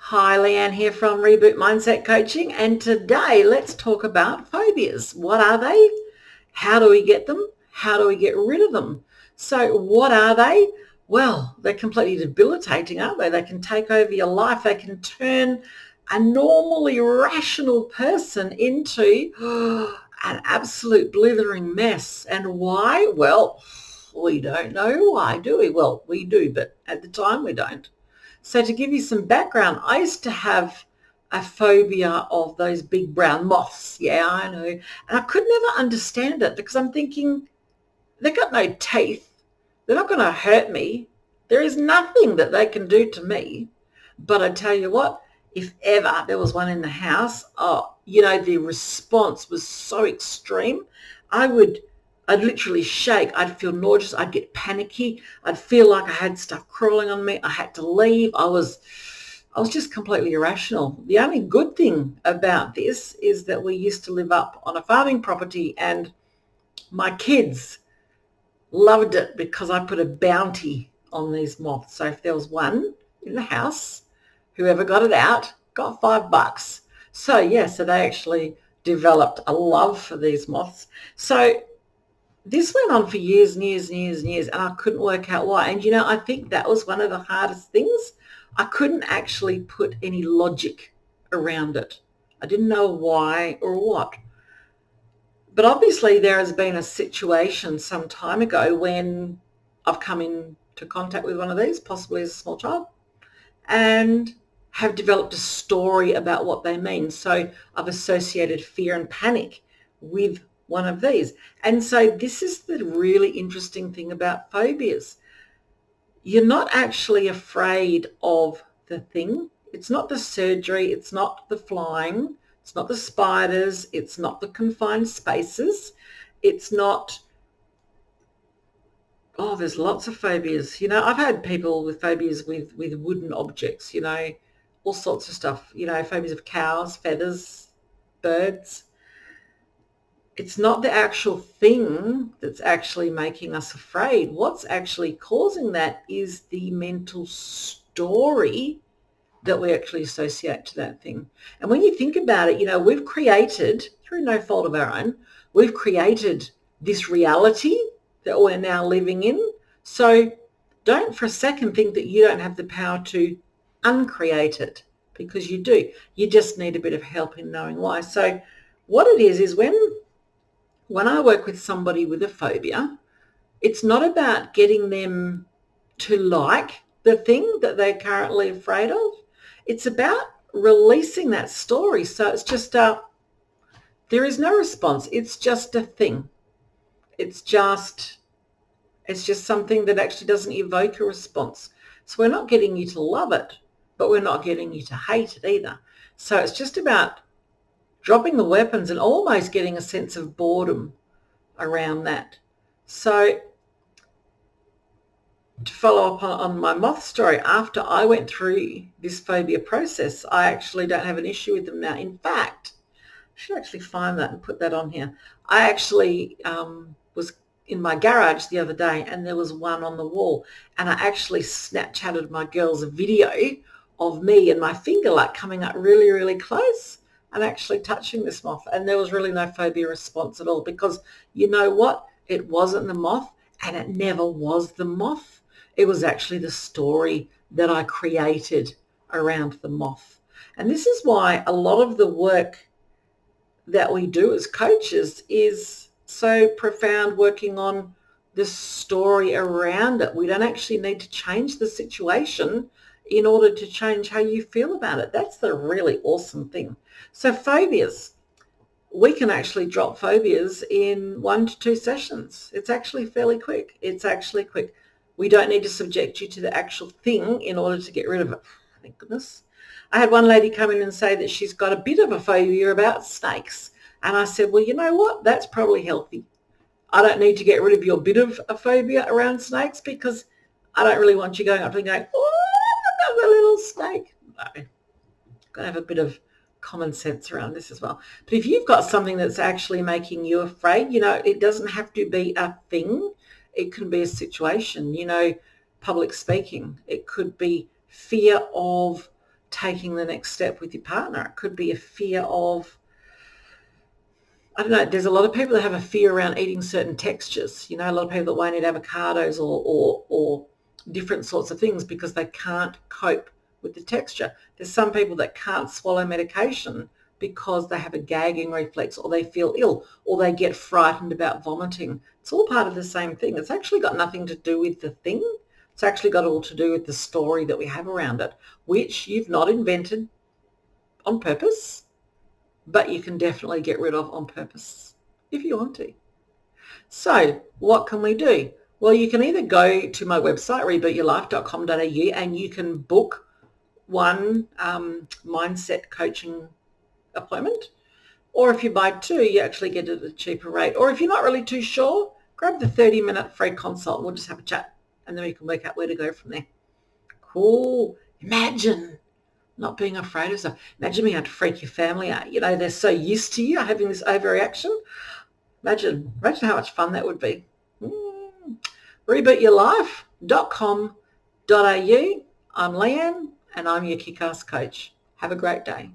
Hi, Leanne here from Reboot Mindset Coaching, and today let's talk about phobias. What are they? How do we get them? How do we get rid of them? So what are they? Well, they're completely debilitating, aren't they? They can take over your life. They can turn a normally rational person into an absolute blithering mess. And why? Well, we don't know why, do we? Well, we do, but at the time we don't. So to give you some background, I used to have a phobia of those big brown moths. Yeah, I know. And I could never understand it because I'm thinking, they've got no teeth. They're not going to hurt me. There is nothing that they can do to me. But I tell you what, if ever there was one in the house, the response was so extreme. I would, I'd literally shake. I'd feel nauseous. I'd get panicky. I'd feel like I had stuff crawling on me. I had to leave. I was just completely irrational. The only good thing about this is that we used to live up on a farming property, and my kids loved it because I put a bounty on these moths. So if there was one in the house, whoever got it out got $5. So they actually developed a love for these moths. So this went on for years and years and years and years, and I couldn't work out why. And I think that was one of the hardest things. I couldn't actually put any logic around it. I didn't know why or what. But obviously there has been a situation some time ago when I've come into contact with one of these, possibly as a small child, and have developed a story about what they mean. So I've associated fear and panic with one of these. And so this is the really interesting thing about phobias. You're not actually afraid of the thing. It's not the surgery. It's not the flying. It's not the spiders. It's not the confined spaces. It's not, there's lots of phobias. I've had people with phobias with wooden objects, all sorts of stuff, phobias of cows, feathers, birds. It's not the actual thing that's actually making us afraid. What's actually causing that is the mental story that we actually associate to that thing. And when you think about it, we've created, through no fault of our own, we've created this reality that we're now living in. So don't for a second think that you don't have the power to uncreate it, because you do. You just need a bit of help in knowing why. So what it is when I work with somebody with a phobia, it's not about getting them to like the thing that they're currently afraid of. It's about releasing that story. So it's just there is no response. It's just a thing. It's just something that actually doesn't evoke a response. So we're not getting you to love it, but we're not getting you to hate it either. So it's just about dropping the weapons and almost getting a sense of boredom around that. So to follow up on my moth story, after I went through this phobia process, I actually don't have an issue with them now. In fact, I should actually find that and put that on here. I actually was in my garage the other day, and there was one on the wall, and I actually Snapchatted my girls a video of me and my finger like coming up really, really close and actually touching this moth, and there was really no phobia response at all, because you know what? It wasn't the moth, and it never was the moth. It was actually the story that I created around the moth. And this is why a lot of the work that we do as coaches is so profound, working on the story around it. We don't actually need to change the situation in order to change how you feel about it. That's the really awesome thing. So phobias, we can actually drop phobias in 1 to 2 sessions. It's actually fairly quick. It's actually quick. We don't need to subject you to the actual thing in order to get rid of it. Thank goodness. I had one lady come in and say that she's got a bit of a phobia about snakes. And I said, well, you know what? That's probably healthy. I don't need to get rid of your bit of a phobia around snakes, because I don't really want you going up and going, oh, I've got a little snake. No, got to have a bit of common sense around this as well. But if you've got something that's actually making you afraid, it doesn't have to be a thing. It can be a situation, public speaking. It could be fear of taking the next step with your partner. It could be a fear of, I don't know, there's a lot of people that have a fear around eating certain textures. You know, a lot of people that won't eat avocados or different sorts of things because they can't cope with the texture. There's some people that can't swallow medication because they have a gagging reflex, or they feel ill, or they get frightened about vomiting. It's all part of the same thing. It's actually got nothing to do with the thing. It's actually got all to do with the story that we have around it, which you've not invented on purpose, but you can definitely get rid of on purpose if you want to. So what can we do? Well, you can either go to my website, rebootyourlife.com.au, and you can book one mindset coaching appointment. Or if you buy two, you actually get it at a cheaper rate. Or if you're not really too sure, grab the 30-minute free consult and we'll just have a chat, and then we can work out where to go from there. Cool. Imagine not being afraid of stuff. Imagine being able to freak your family out. You know, they're so used to you having this overreaction. Imagine how much fun that would be. Rebootyourlife.com.au. I'm Leanne, and I'm your kick-ass coach. Have a great day.